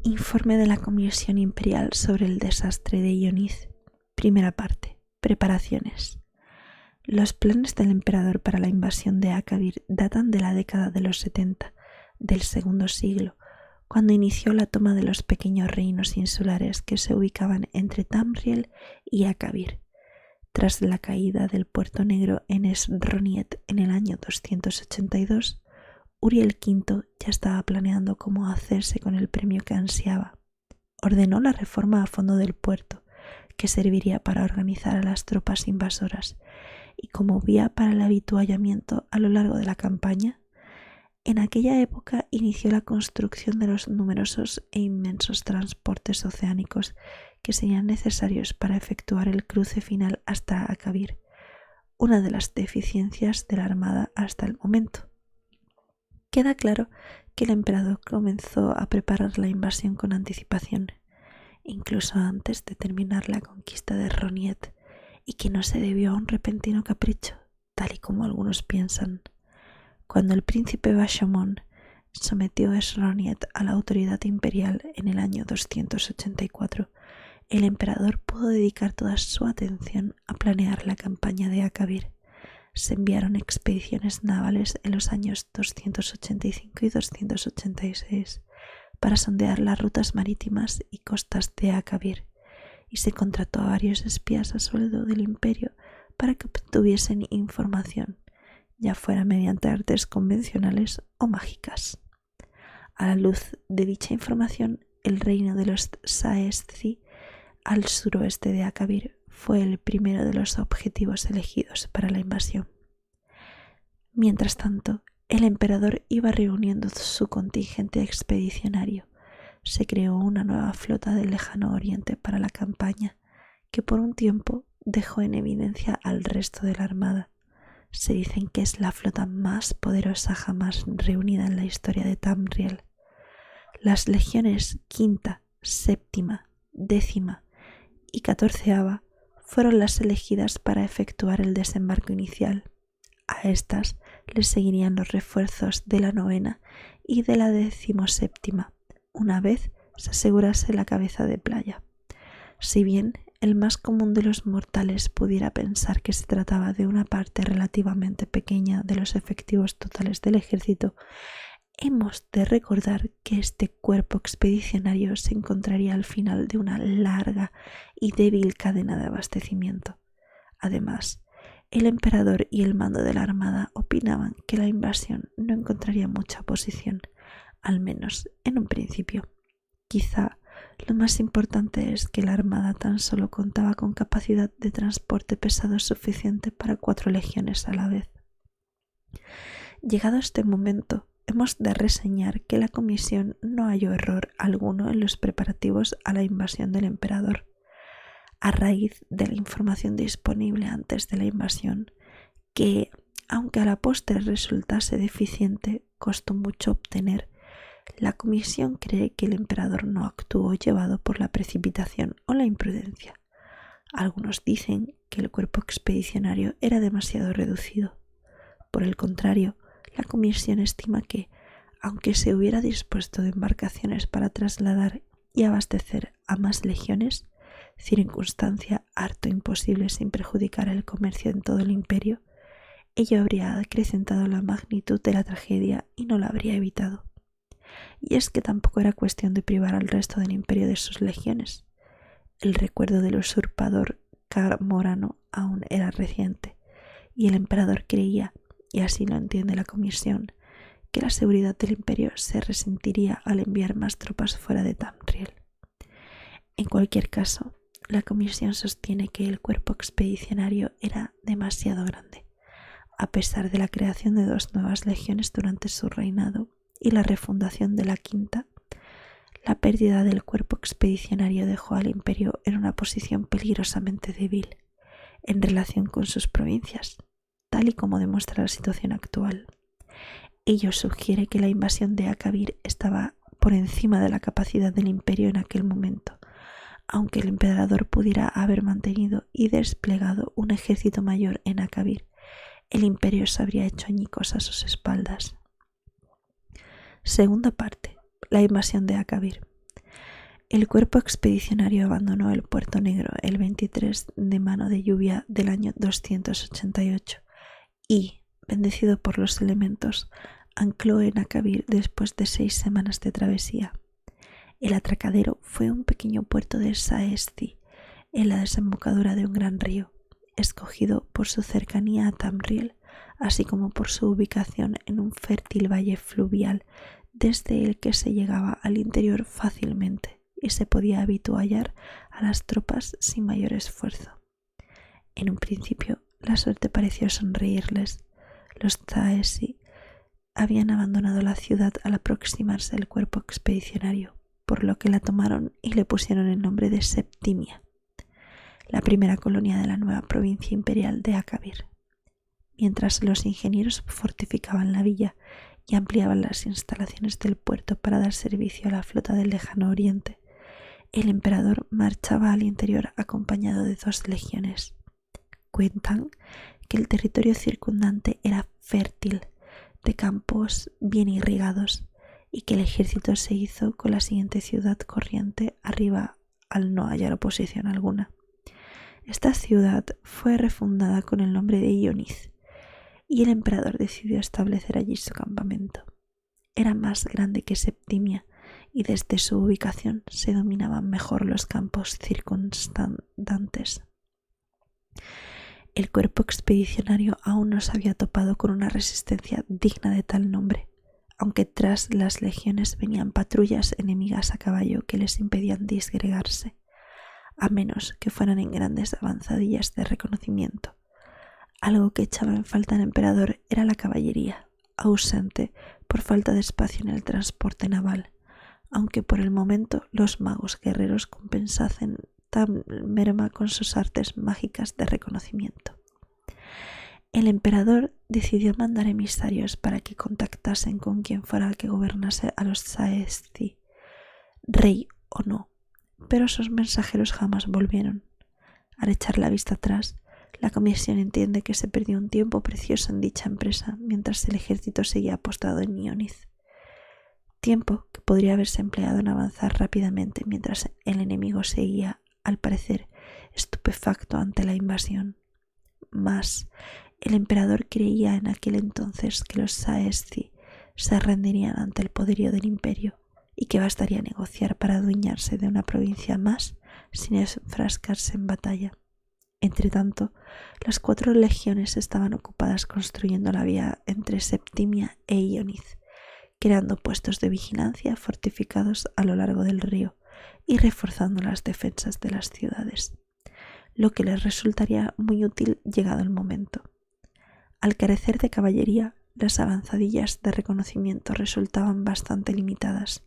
Informe de la Comisión Imperial sobre el desastre de Ioniz. Primera parte. Preparaciones. Los planes del emperador para la invasión de Akavir datan de la década de los 70 del segundo siglo, cuando inició la toma de los pequeños reinos insulares que se ubicaban entre Tamriel y Akavir. Tras la caída del Puerto Negro en Esroniet en el año 282, Uriel V ya estaba planeando cómo hacerse con el premio que ansiaba. Ordenó la reforma a fondo del puerto, que serviría para organizar a las tropas invasoras, y como vía para el avituallamiento a lo largo de la campaña, en aquella época inició la construcción de los numerosos e inmensos transportes oceánicos que serían necesarios para efectuar el cruce final hasta Akavir, una de las deficiencias de la armada hasta el momento. Queda claro que el emperador comenzó a preparar la invasión con anticipación, incluso antes de terminar la conquista de Roniet, y que no se debió a un repentino capricho, tal y como algunos piensan. Cuando el príncipe Bashamón sometió a Esroniet a la autoridad imperial en el año 284, el emperador pudo dedicar toda su atención a planear la campaña de Akavir. Se enviaron expediciones navales en los años 285 y 286 para sondear las rutas marítimas y costas de Akavir, y se contrató a varios espías a sueldo del imperio para que obtuviesen información, ya fuera mediante artes convencionales o mágicas. A la luz de dicha información, el reino de los Saesci, al suroeste de Akavir, fue el primero de los objetivos elegidos para la invasión. Mientras tanto, el emperador iba reuniendo su contingente expedicionario. Se creó una nueva flota del lejano oriente para la campaña, que por un tiempo dejó en evidencia al resto de la armada. Se dicen que es la flota más poderosa jamás reunida en la historia de Tamriel. Las legiones quinta, séptima, décima y 14ª fueron las elegidas para efectuar el desembarco inicial. A estas les seguirían los refuerzos de la 9ª y de la 17ª, una vez se asegurase la cabeza de playa. Si bien el más común de los mortales pudiera pensar que se trataba de una parte relativamente pequeña de los efectivos totales del ejército, hemos de recordar que este cuerpo expedicionario se encontraría al final de una larga y débil cadena de abastecimiento. Además, el emperador y el mando de la armada opinaban que la invasión no encontraría mucha oposición, al menos en un principio. Quizá lo más importante es que la armada tan solo contaba con capacidad de transporte pesado suficiente para 4 legiones a la vez. Llegado este momento, hemos de reseñar que la comisión no halló error alguno en los preparativos a la invasión del emperador. A raíz de la información disponible antes de la invasión, que, aunque a la postre resultase deficiente, costó mucho obtener, la comisión cree que el emperador no actuó llevado por la precipitación o la imprudencia. Algunos dicen que el cuerpo expedicionario era demasiado reducido. Por el contrario, la comisión estima que, aunque se hubiera dispuesto de embarcaciones para trasladar y abastecer a más legiones, circunstancia harto imposible sin perjudicar el comercio en todo el imperio, ello habría acrecentado la magnitud de la tragedia y no la habría evitado. Y es que tampoco era cuestión de privar al resto del imperio de sus legiones. El recuerdo del usurpador Camorano aún era reciente, y el emperador creía, y así lo entiende la comisión, que la seguridad del imperio se resentiría al enviar más tropas fuera de Tamriel. En cualquier caso, la comisión sostiene que el cuerpo expedicionario era demasiado grande, a pesar de la creación de 2 nuevas legiones durante su reinado y la refundación de la 5ª. La pérdida del cuerpo expedicionario dejó al imperio en una posición peligrosamente débil en relación con sus provincias, tal y como demuestra la situación actual. Ello sugiere que la invasión de Akavir estaba por encima de la capacidad del imperio en aquel momento, aunque el emperador pudiera haber mantenido y desplegado un ejército mayor en Akavir, el imperio se habría hecho añicos a sus espaldas. Segunda parte. La invasión de Akavir. El cuerpo expedicionario abandonó el Puerto Negro el 23 de mano de lluvia del año 288 y, bendecido por los elementos, ancló en Akabir después de 6 semanas de travesía. El atracadero fue un pequeño puerto de Saesci, en la desembocadura de un gran río, escogido por su cercanía a Tamriel, así como por su ubicación en un fértil valle fluvial desde el que se llegaba al interior fácilmente y se podía habituallar a las tropas sin mayor esfuerzo. En un principio, la suerte pareció sonreírles. Los Zaesi habían abandonado la ciudad al aproximarse el cuerpo expedicionario, por lo que la tomaron y le pusieron el nombre de Septimia, la primera colonia de la nueva provincia imperial de Akabir. Mientras los ingenieros fortificaban la villa y ampliaban las instalaciones del puerto para dar servicio a la flota del lejano oriente, el emperador marchaba al interior acompañado de 2 legiones. Cuentan que el territorio circundante era fértil, de campos bien irrigados, y que el ejército se hizo con la siguiente ciudad corriente arriba al no hallar oposición alguna. Esta ciudad fue refundada con el nombre de Ioniz, y el emperador decidió establecer allí su campamento. Era más grande que Septimia, y desde su ubicación se dominaban mejor los campos circundantes. El cuerpo expedicionario aún no se había topado con una resistencia digna de tal nombre, aunque tras las legiones venían patrullas enemigas a caballo que les impedían disgregarse, a menos que fueran en grandes avanzadillas de reconocimiento. Algo que echaba en falta al emperador era la caballería, ausente por falta de espacio en el transporte naval, aunque por el momento los magos guerreros compensasen tan merma con sus artes mágicas de reconocimiento. El emperador decidió mandar emisarios para que contactasen con quien fuera el que gobernase a los Saesci, rey o no, pero sus mensajeros jamás volvieron. Al echar la vista atrás, la comisión entiende que se perdió un tiempo precioso en dicha empresa mientras el ejército seguía apostado en Ioniz. Tiempo que podría haberse empleado en avanzar rápidamente mientras el enemigo seguía, al parecer, estupefacto ante la invasión. Mas el emperador creía en aquel entonces que los Saesci se rendirían ante el poderío del imperio y que bastaría negociar para adueñarse de una provincia más sin enfrascarse en batalla. Entretanto, las 4 legiones estaban ocupadas construyendo la vía entre Septimia e Ioniz, creando puestos de vigilancia fortificados a lo largo del río y reforzando las defensas de las ciudades, lo que les resultaría muy útil llegado el momento. Al carecer de caballería, las avanzadillas de reconocimiento resultaban bastante limitadas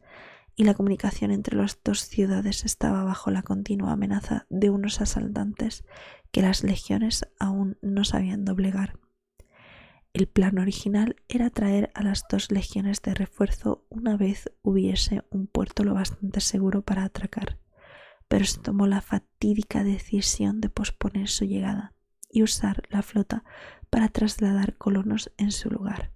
y la comunicación entre las 2 ciudades estaba bajo la continua amenaza de unos asaltantes que las legiones aún no sabían doblegar. El plan original era traer a las 2 legiones de refuerzo una vez hubiese un puerto lo bastante seguro para atracar, pero se tomó la fatídica decisión de posponer su llegada y usar la flota para trasladar colonos en su lugar.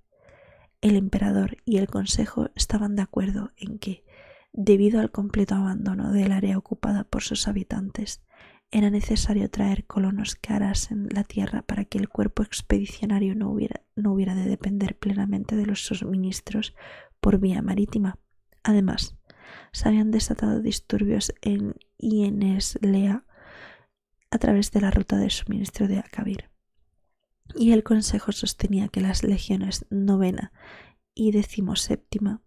El emperador y el consejo estaban de acuerdo en que, debido al completo abandono del área ocupada por sus habitantes, era necesario traer colonos que arasen la tierra para que el cuerpo expedicionario no hubiera de depender plenamente de los suministros por vía marítima. Además, se habían desatado disturbios en Ieneslea a través de la ruta de suministro de Akabir, y el consejo sostenía que las legiones 9ª y 17ª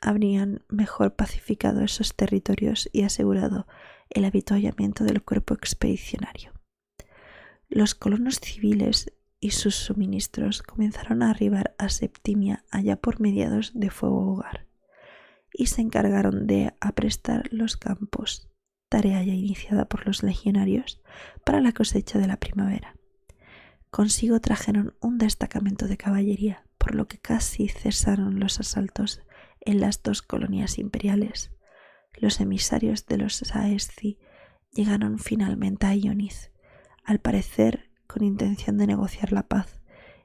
habrían mejor pacificado esos territorios y asegurado el avituallamiento del cuerpo expedicionario. Los colonos civiles y sus suministros comenzaron a arribar a Septimia allá por mediados de Fuego Hogar y se encargaron de aprestar los campos, tarea ya iniciada por los legionarios para la cosecha de la primavera. Consigo trajeron un destacamento de caballería, por lo que casi cesaron los asaltos en las 2 colonias imperiales. Los emisarios de los Saesci llegaron finalmente a Ioniz, al parecer con intención de negociar la paz,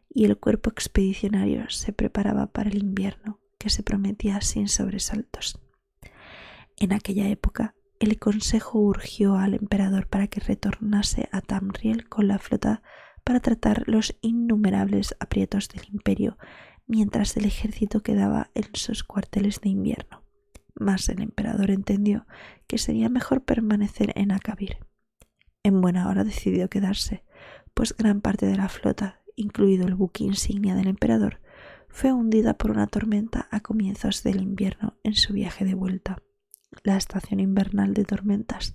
y el cuerpo expedicionario se preparaba para el invierno, que se prometía sin sobresaltos. En aquella época, el consejo urgió al emperador para que retornase a Tamriel con la flota para tratar los innumerables aprietos del imperio mientras el ejército quedaba en sus cuarteles de invierno. Mas el emperador entendió que sería mejor permanecer en Akabir. En buena hora decidió quedarse, pues gran parte de la flota, incluido el buque insignia del emperador, fue hundida por una tormenta a comienzos del invierno en su viaje de vuelta. La estación invernal de tormentas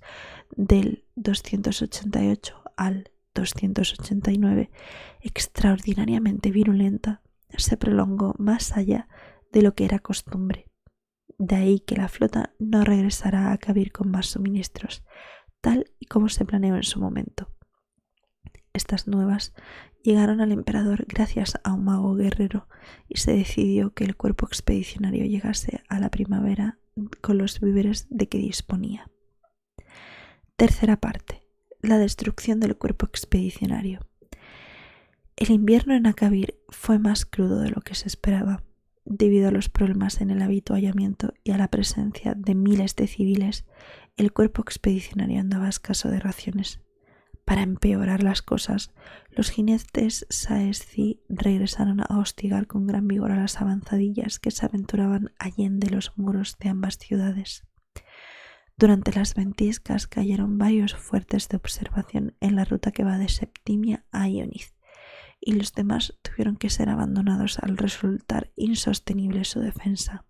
del 288 al 289, extraordinariamente virulenta, se prolongó más allá de lo que era costumbre. De ahí que la flota no regresara a Akabir con más suministros, tal y como se planeó en su momento. Estas nuevas llegaron al emperador gracias a un mago guerrero y se decidió que el cuerpo expedicionario llegase a la primavera con los víveres de que disponía. Tercera parte. La destrucción del cuerpo expedicionario. El invierno en Akabir fue más crudo de lo que se esperaba. Debido a los problemas en el avituallamiento y a la presencia de miles de civiles, el cuerpo expedicionario andaba escaso de raciones. Para empeorar las cosas, los jinetes Saesci regresaron a hostigar con gran vigor a las avanzadillas que se aventuraban allende los muros de ambas ciudades. Durante las ventiscas cayeron varios fuertes de observación en la ruta que va de Septimia a Ioniz, y los demás tuvieron que ser abandonados al resultar insostenible su defensa.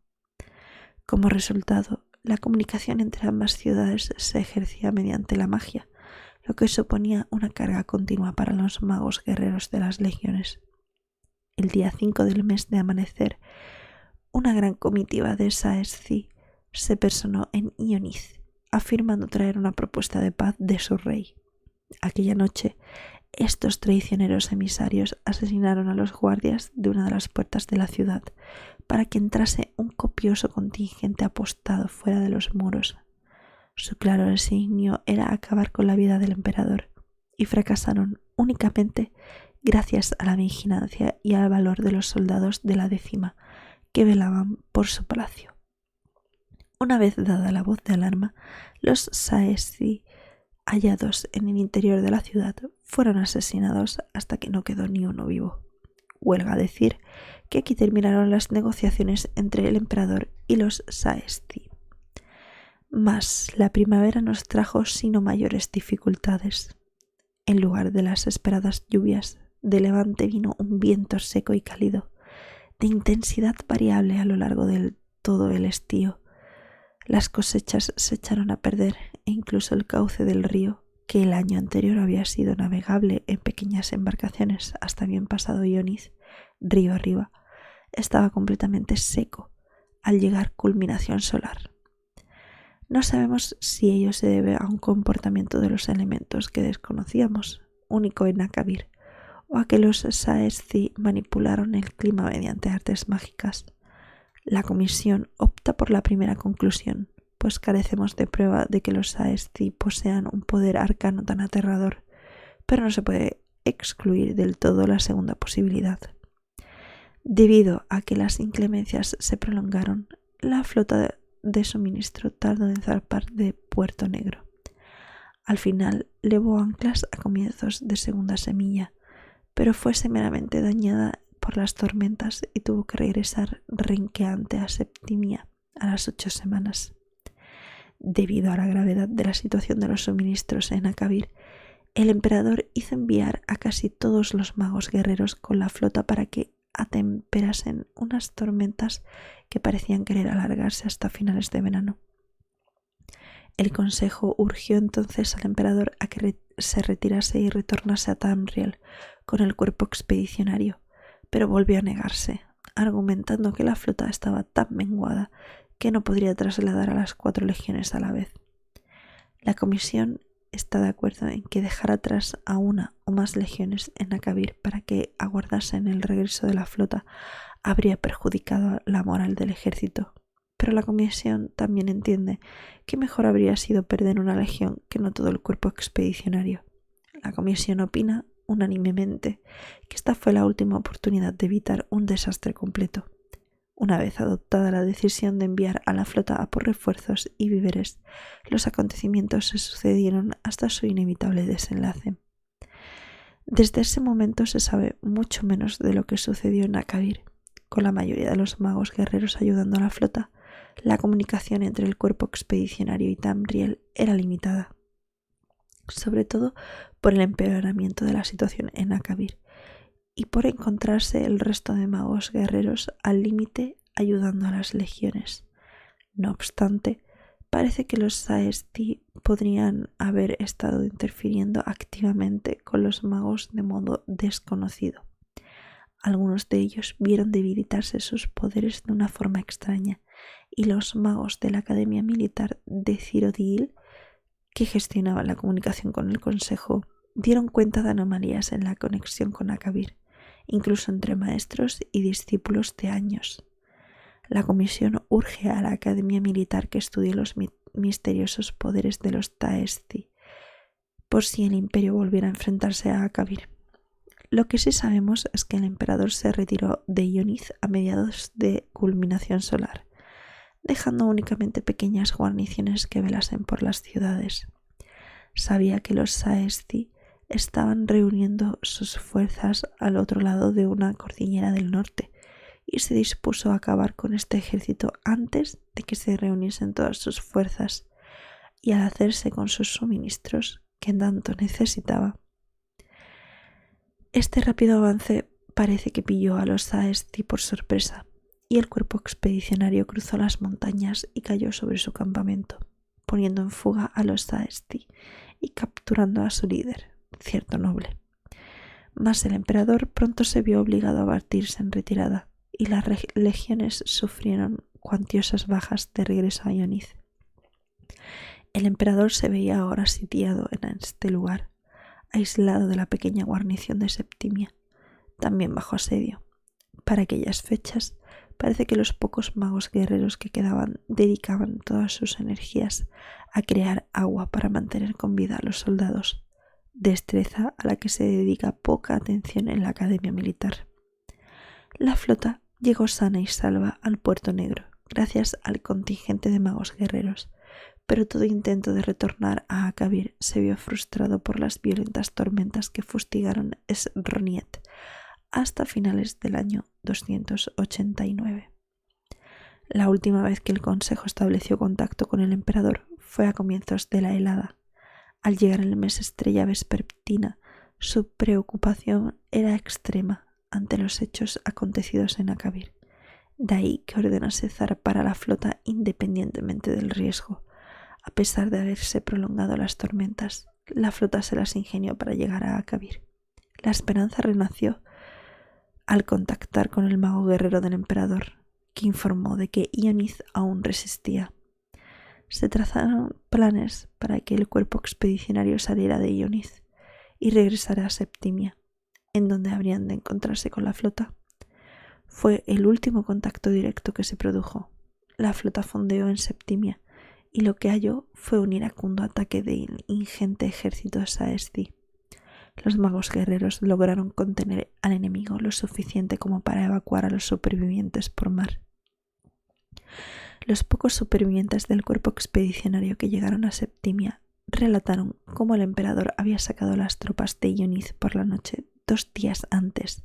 Como resultado, la comunicación entre ambas ciudades se ejercía mediante la magia, lo que suponía una carga continua para los magos guerreros de las legiones. El día 5 del mes de amanecer, una gran comitiva de Saesci se personó en Ioniz, afirmando traer una propuesta de paz de su rey. Aquella noche, estos traicioneros emisarios asesinaron a los guardias de una de las puertas de la ciudad para que entrase un copioso contingente apostado fuera de los muros. Su claro designio era acabar con la vida del emperador, y fracasaron únicamente gracias a la vigilancia y al valor de los soldados de la 10ª que velaban por su palacio. Una vez dada la voz de alarma, los Saesci hallados en el interior de la ciudad fueron asesinados hasta que no quedó ni uno vivo. Huelga decir que aquí terminaron las negociaciones entre el emperador y los Saesci. Mas la primavera nos trajo sino mayores dificultades. En lugar de las esperadas lluvias, de levante vino un viento seco y cálido, de intensidad variable a lo largo de todo el estío. Las cosechas se echaron a perder e incluso el cauce del río, que el año anterior había sido navegable en pequeñas embarcaciones hasta bien pasado Ioniz, río arriba, estaba completamente seco al llegar culminación solar. No sabemos si ello se debe a un comportamiento de los elementos que desconocíamos, único en Akabir, o a que los Saesci manipularon el clima mediante artes mágicas. La comisión opta por la primera conclusión, pues carecemos de prueba de que los Saesci posean un poder arcano tan aterrador, pero no se puede excluir del todo la segunda posibilidad. Debido a que las inclemencias se prolongaron, la flota de suministro tardó en zarpar de Puerto Negro. Al final levó anclas a comienzos de segunda semilla, pero fue severamente dañada por las tormentas y tuvo que regresar renqueante a Septimia a las 8 semanas. Debido a la gravedad de la situación de los suministros en Akabir, el emperador hizo enviar a casi todos los magos guerreros con la flota para que atemperasen unas tormentas que parecían querer alargarse hasta finales de verano. El consejo urgió entonces al emperador a que se retirase y retornase a Tamriel con el cuerpo expedicionario, pero volvió a negarse, argumentando que la flota estaba tan menguada que no podría trasladar a las 4 legiones a la vez. La comisión está de acuerdo en que dejar atrás a una o más legiones en Akabir para que aguardasen el regreso de la flota habría perjudicado la moral del ejército, pero la comisión también entiende que mejor habría sido perder una legión que no todo el cuerpo expedicionario. La comisión opina unánimemente que esta fue la última oportunidad de evitar un desastre completo. Una vez adoptada la decisión de enviar a la flota a por refuerzos y víveres, los acontecimientos se sucedieron hasta su inevitable desenlace. Desde ese momento se sabe mucho menos de lo que sucedió en Akavir. Con la mayoría de los magos guerreros ayudando a la flota, la comunicación entre el cuerpo expedicionario y Tamriel era limitada, sobre todo por el empeoramiento de la situación en Akavir y por encontrarse el resto de magos guerreros al límite ayudando a las legiones. No obstante, parece que los Saesti podrían haber estado interfiriendo activamente con los magos de modo desconocido. Algunos de ellos vieron debilitarse sus poderes de una forma extraña, y los magos de la Academia Militar de Cyrodiil, que gestionaban la comunicación con el Consejo, dieron cuenta de anomalías en la conexión con Akavir, incluso entre maestros y discípulos de años. La comisión urge a la Academia Militar que estudie los misteriosos poderes de los Taesti, por si el Imperio volviera a enfrentarse a Akavir. Lo que sí sabemos es que el emperador se retiró de Ionith a mediados de culminación solar, dejando únicamente pequeñas guarniciones que velasen por las ciudades. Sabía que los Saesti estaban reuniendo sus fuerzas al otro lado de una cordillera del norte y se dispuso a acabar con este ejército antes de que se reuniesen todas sus fuerzas y al hacerse con sus suministros que tanto necesitaba. Este rápido avance parece que pilló a los Saesti por sorpresa, y el cuerpo expedicionario cruzó las montañas y cayó sobre su campamento, poniendo en fuga a los Saesti y capturando a su líder, cierto noble. Mas el emperador pronto se vio obligado a batirse en retirada, y las legiones sufrieron cuantiosas bajas de regreso a Ionith. El emperador se veía ahora sitiado en este lugar, aislado de la pequeña guarnición de Septimia, también bajo asedio. Para aquellas fechas, parece que los pocos magos guerreros que quedaban dedicaban todas sus energías a crear agua para mantener con vida a los soldados, destreza a la que se dedica poca atención en la Academia Militar. La flota llegó sana y salva al Puerto Negro, gracias al contingente de magos guerreros, pero todo intento de retornar a Akavir se vio frustrado por las violentas tormentas que fustigaron Esroniet hasta finales del año 289. La última vez que el Consejo estableció contacto con el emperador fue a comienzos de la helada. Al llegar el mes estrella vespertina, su preocupación era extrema ante los hechos acontecidos en Akavir. De ahí que ordenase zarpar a la flota independientemente del riesgo. A pesar de haberse prolongado las tormentas, la flota se las ingenió para llegar a Akavir. La esperanza renació al contactar con el mago guerrero del emperador, que informó de que Ionith aún resistía. Se trazaron planes para que el cuerpo expedicionario saliera de Ionith y regresara a Septimia, en donde habrían de encontrarse con la flota. Fue el último contacto directo que se produjo. La flota fondeó en Septimia, y lo que halló fue un iracundo ataque del ingente ejército Saesti. Los magos guerreros lograron contener al enemigo lo suficiente como para evacuar a los supervivientes por mar. Los pocos supervivientes del cuerpo expedicionario que llegaron a Septimia relataron cómo el emperador había sacado a las tropas de Ionith por la noche 2 días antes,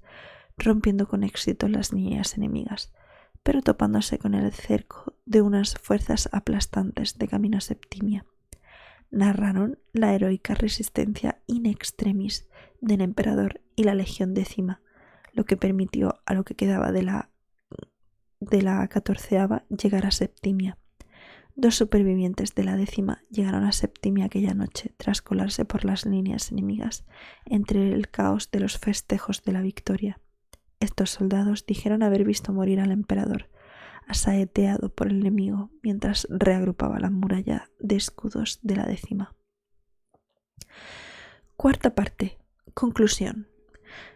rompiendo con éxito las líneas enemigas, pero topándose con el cerco de unas fuerzas aplastantes de camino a Septimia. Narraron la heroica resistencia in extremis del emperador y la legión 10ª, lo que permitió a lo que quedaba de la 14ª llegar a Septimia. 2 supervivientes de la 10ª llegaron a Septimia aquella noche tras colarse por las líneas enemigas entre el caos de los festejos de la victoria. Estos soldados dijeron haber visto morir al emperador, asaeteado por el enemigo mientras reagrupaba la muralla de escudos de la 10ª. Cuarta parte. Conclusión.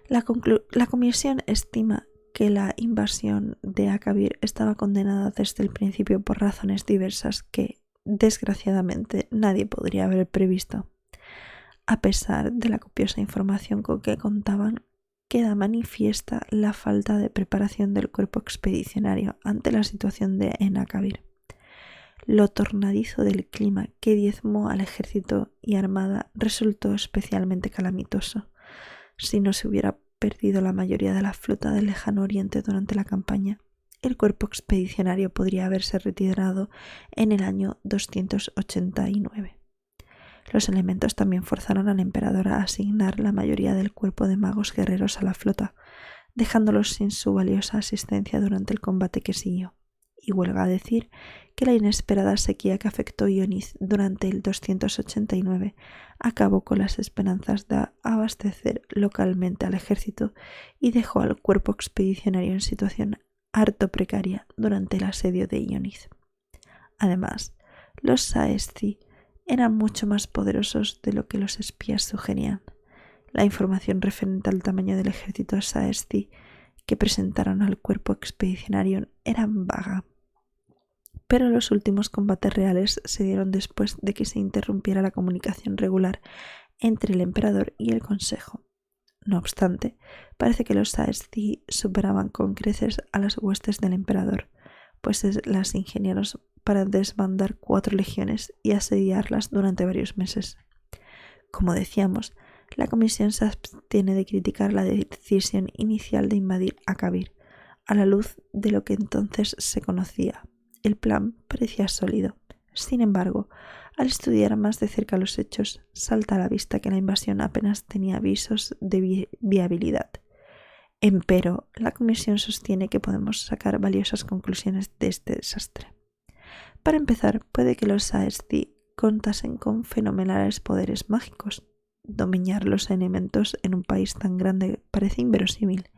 La comisión estima que la invasión de Akavir estaba condenada desde el principio por razones diversas que, desgraciadamente, nadie podría haber previsto. A pesar de la copiosa información con que contaban, queda manifiesta la falta de preparación del cuerpo expedicionario ante la situación en Akabir. Lo tornadizo del clima que diezmó al ejército y armada resultó especialmente calamitoso. Si no se hubiera perdido la mayoría de la flota del lejano oriente durante la campaña, el cuerpo expedicionario podría haberse retirado en el año 289. Los elementos también forzaron al emperador a asignar la mayoría del cuerpo de magos guerreros a la flota, dejándolos sin su valiosa asistencia durante el combate que siguió. Y huelga decir que la inesperada sequía que afectó Ioniz durante el 289 acabó con las esperanzas de abastecer localmente al ejército y dejó al cuerpo expedicionario en situación harto precaria durante el asedio de Ioniz. Además, los Saesci eran mucho más poderosos de lo que los espías sugerían. La información referente al tamaño del ejército Saesci que presentaron al cuerpo expedicionario era vaga, pero los últimos combates reales se dieron después de que se interrumpiera la comunicación regular entre el emperador y el consejo. No obstante, parece que los Saesci superaban con creces a las huestes del emperador, pues las ingeniaron para desbandar 4 legiones y asediarlas durante varios meses. Como decíamos, la comisión se abstiene de criticar la decisión inicial de invadir Akabir. A la luz de lo que entonces se conocía, el plan parecía sólido. Sin embargo, al estudiar más de cerca los hechos, salta a la vista que la invasión apenas tenía visos de viabilidad. Empero, la comisión sostiene que podemos sacar valiosas conclusiones de este desastre. Para empezar, puede que los Saesci contasen con fenomenales poderes mágicos. Dominar los elementos en un país tan grande parece inverosímil,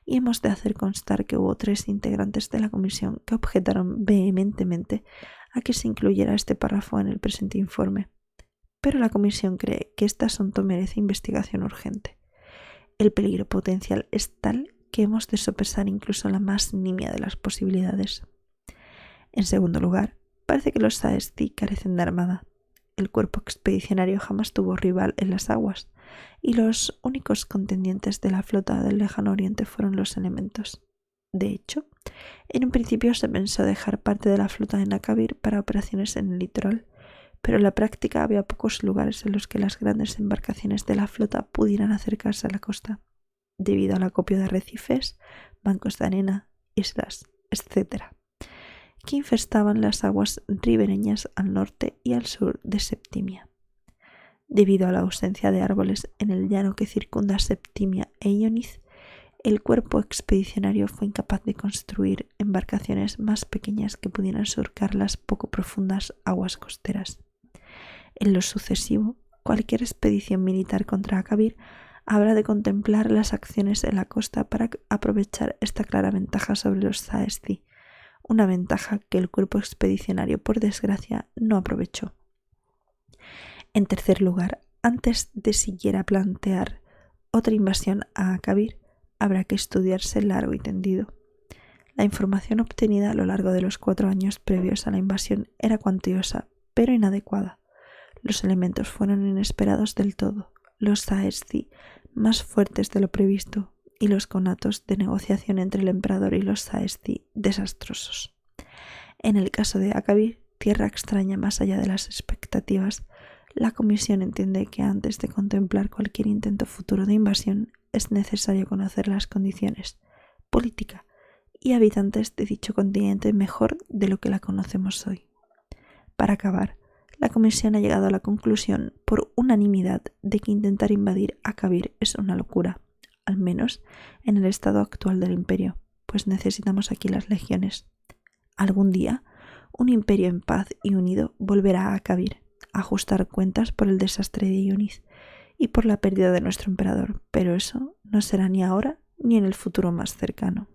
y hemos de hacer constar que hubo 3 integrantes de la comisión que objetaron vehementemente a que se incluyera este párrafo en el presente informe. Pero la comisión cree que este asunto merece investigación urgente. El peligro potencial es tal que hemos de sopesar incluso la más nimia de las posibilidades. En segundo lugar, parece que los Saesci carecen de armada. El cuerpo expedicionario jamás tuvo rival en las aguas, y los únicos contendientes de la flota del lejano oriente fueron los elementos. De hecho, en un principio se pensó dejar parte de la flota en Akabir para operaciones en el litoral, pero en la práctica había pocos lugares en los que las grandes embarcaciones de la flota pudieran acercarse a la costa, debido al acopio de arrecifes, bancos de arena, islas, etc., que infestaban las aguas ribereñas al norte y al sur de Septimia. Debido a la ausencia de árboles en el llano que circunda Septimia e Ioniz, el cuerpo expedicionario fue incapaz de construir embarcaciones más pequeñas que pudieran surcar las poco profundas aguas costeras. En lo sucesivo, cualquier expedición militar contra Akabir habrá de contemplar las acciones en la costa para aprovechar esta clara ventaja sobre los Saesci, una ventaja que el cuerpo expedicionario, por desgracia, no aprovechó. En tercer lugar, antes de siquiera plantear otra invasión a Akabir, habrá que estudiarse largo y tendido. La información obtenida a lo largo de los 4 años previos a la invasión era cuantiosa, pero inadecuada. Los elementos fueron inesperados del todo, los Saesci más fuertes de lo previsto, y los conatos de negociación entre el emperador y los Saesci desastrosos. En el caso de Akabir, tierra extraña más allá de las expectativas, la comisión entiende que antes de contemplar cualquier intento futuro de invasión es necesario conocer las condiciones, política y habitantes de dicho continente mejor de lo que la conocemos hoy. Para acabar, la comisión ha llegado a la conclusión por unanimidad de que intentar invadir Akabir es una locura, al menos en el estado actual del imperio, pues necesitamos aquí las legiones. Algún día, un imperio en paz y unido volverá a Akabir, a ajustar cuentas por el desastre de Ioniz y por la pérdida de nuestro emperador, pero eso no será ni ahora ni en el futuro más cercano.